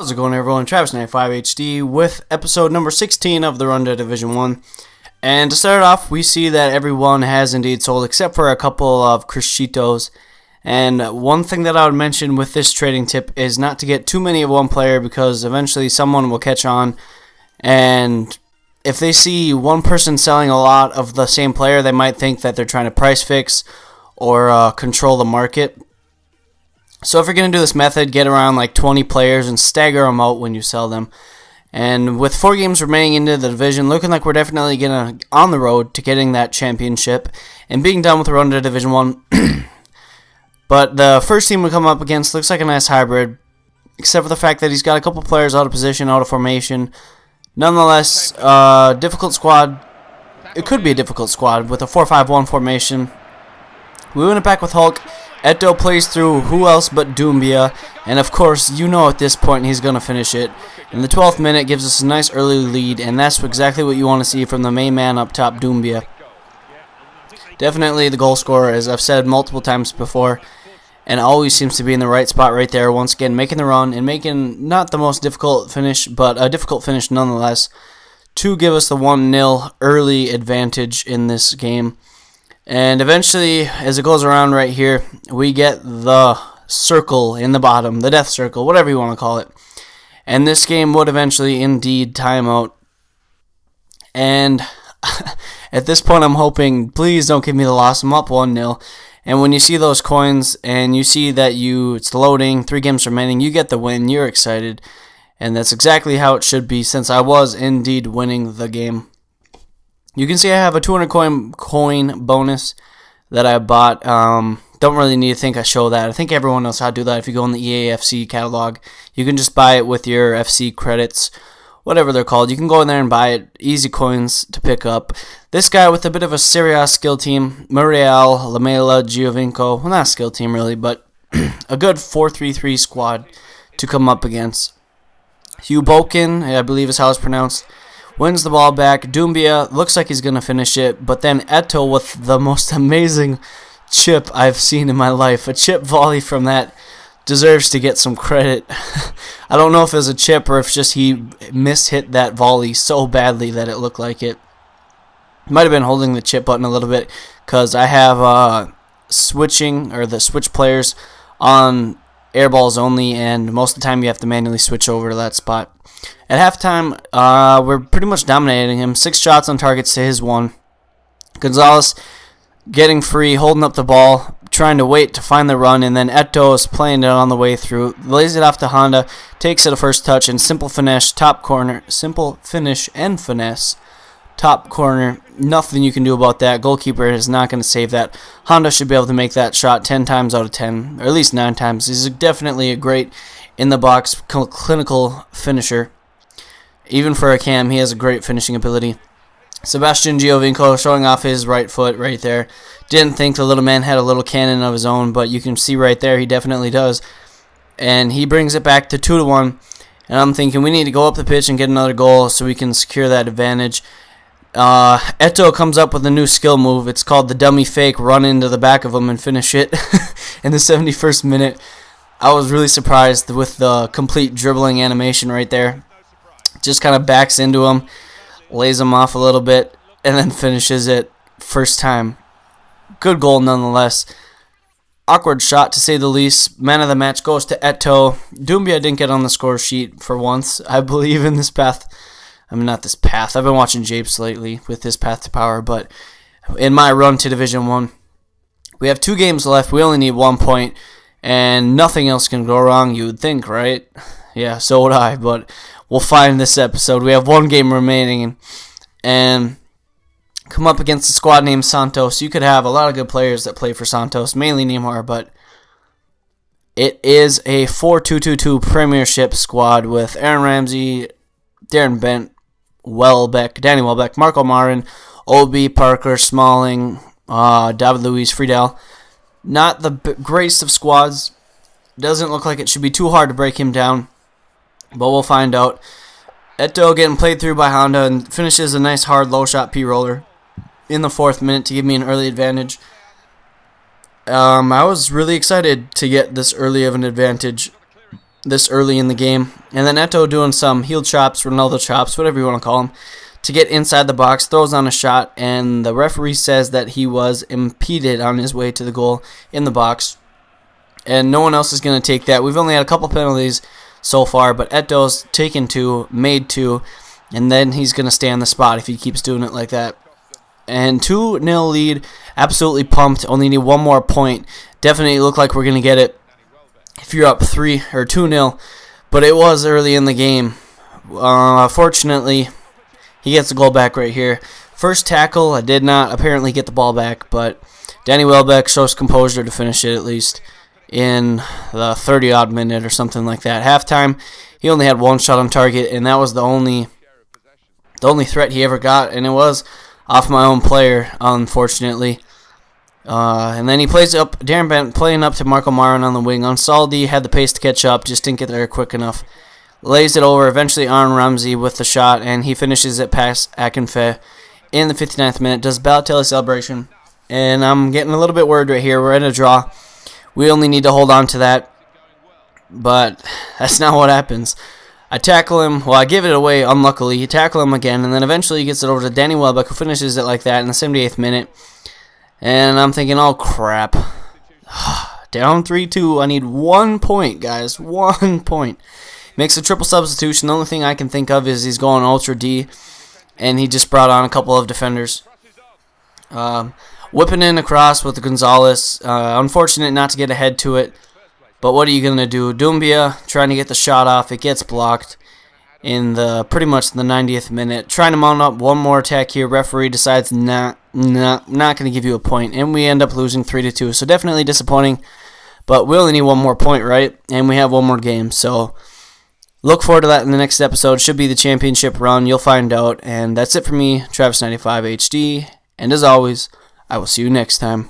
How's it going, everyone? Travis95HD with episode number 16 of the Run to Division 1. And to start off, we see that everyone has indeed sold except for a couple of Criscitos. And one thing that I would mention with this trading tip is not to get too many of one player, because eventually someone will catch on, and if they see one person selling a lot of the same player, they might think that they're trying to price fix or control the market. So if you're going to do this method, get around like 20 players and stagger them out when you sell them. And with 4 games remaining into the division, looking like we're definitely on the road to getting that championship and being done with the Run to Division 1. But the first team we come up against looks like a nice hybrid, except for the fact that he's got a couple players out of position, out of formation. Nonetheless, difficult squad. It could be a difficult squad with a 4-5-1 formation. We win it back with Hulk. Eto'o plays through who else but Doumbia, and of course you know at this point he's going to finish it. In the 12th minute gives us a nice early lead, and that's exactly what you want to see from the main man up top, Doumbia. Definitely the goal scorer, as I've said multiple times before, and always seems to be in the right spot right there, once again making the run and making not the most difficult finish, but a difficult finish nonetheless, to give us the 1-0 early advantage in this game. And eventually, as it goes around right here, we get the circle in the bottom, the death circle, whatever you want to call it. And this game would eventually indeed time out. And at this point, I'm hoping, please don't give me the loss. I'm up 1-0. And when you see those coins and you see that it's loading, 3 games remaining, you get the win, you're excited. And that's exactly how it should be, since I was indeed winning the game. You can see I have a 200 coin bonus that I bought. Don't really need to think I show that. I think everyone knows how to do that. If you go in the EAFC catalog, you can just buy it with your FC credits, whatever they're called. You can go in there and buy it. Easy coins to pick up. This guy with a bit of a Serie A skill team, Muriel, Lamela, Giovinco. Well, not a skill team really, but a good 4-3-3 squad to come up against. Hugh Boken, I believe is how it's pronounced, wins the ball back. Doumbia looks like he's going to finish it, but then Eto'o with the most amazing chip I've seen in my life. A chip volley from that deserves to get some credit. I don't know if it was a chip or if just he mishit that volley so badly that it looked like it. Might have been holding the chip button a little bit, because I have switching, or the switch players on airballs only, and most of the time you have to manually switch over to that spot. At halftime, we're pretty much dominating him. 6 shots on targets to his 1. Gonzalez getting free, holding up the ball, trying to wait to find the run, and then Eto'o is playing it on the way through. Lays it off to Honda, takes it a first touch, and simple finish, top corner. Simple finish and finesse, top corner. Nothing you can do about that. Goalkeeper is not going to save that. Honda should be able to make that shot 10 times out of 10, or at least 9 times. He's definitely a great in-the-box clinical finisher. Even for a cam, he has a great finishing ability. Sebastian Giovinco showing off his right foot right there. Didn't think the little man had a little cannon of his own, but you can see right there he definitely does. And he brings it back to 2-1. And I'm thinking we need to go up the pitch and get another goal so we can secure that advantage. Eto'o comes up with a new skill move. It's called the dummy fake, run into the back of him and finish it in the 71st minute. I was really surprised with the complete dribbling animation right there. Just kind of backs into him, lays him off a little bit, and then finishes it first time. Good goal nonetheless. Awkward shot to say the least. Man of the match goes to Eto'o. Doumbia didn't get on the score sheet for once, I believe, in this path. I mean, not this path. I've been watching Japes lately with this path to power, but in my run to Division 1, we have 2 games left. We only need 1 point, and nothing else can go wrong, you would think, right? Yeah, so would I, but we'll find this episode. We have 1 game remaining, and come up against a squad named Santos. You could have a lot of good players that play for Santos, mainly Neymar, but it is a 4-2-2-2 Premiership squad with Aaron Ramsey, Darren Bent, Danny Welbeck, Marco Marin, Obi, Parker, Smalling, David Luiz, Friedel. Not the greatest of squads. Doesn't look like it should be too hard to break him down, but we'll find out. Eto'o getting played through by Honda and finishes a nice hard low shot P-roller in the 4th minute to give me an early advantage. I was really excited to get this early of an advantage. this early in the game. And then Eto'o doing some heel chops, Ronaldo chops, whatever you want to call them, to get inside the box, throws on a shot, and the referee says that he was impeded on his way to the goal in the box. And no one else is going to take that. We've only had a couple penalties so far, but Eto'o's taken 2, made 2, and then he's going to stay on the spot if he keeps doing it like that. And 2-0 lead, absolutely pumped, only need one more point. Definitely look like we're going to get it if you're up 3 or 2-0, but it was early in the game. Fortunately, he gets the goal back right here. First tackle, I did not apparently get the ball back, but Danny Welbeck shows composure to finish it at least in the 30-odd minute or something like that. Halftime, he only had 1 shot on target, and that was the only threat he ever got, and it was off my own player, unfortunately. And then he plays up, Darren Bent playing up to Marco Marin on the wing. Ansaldi had the pace to catch up, just didn't get there quick enough. Lays it over, eventually Aaron Ramsey with the shot, and he finishes it past Akinfe in the 59th minute. Does Balotelli celebration, and I'm getting a little bit worried right here. We're in a draw. We only need to hold on to that, but that's not what happens. I tackle him, well, I give it away, unluckily. You tackle him again, and then eventually he gets it over to Danny Welbeck, who finishes it like that in the 78th minute. And I'm thinking, oh, crap. Down 3-2. I need 1 point, guys. 1 point. Makes a triple substitution. The only thing I can think of is he's going Ultra D, and he just brought on a couple of defenders. Whipping in across with the Gonzalez. Unfortunate not to get ahead to it. But what are you going to do? Doumbia trying to get the shot off. It gets blocked in the pretty much the 90th minute. Trying to mount up one more attack here. Referee decides not going to give you a point. And we end up losing 3-2. So definitely disappointing. But we only need 1 more point, right? And we have 1 more game. So look forward to that in the next episode. Should be the championship run. You'll find out. And that's it for me, Travis95HD. And as always, I will see you next time.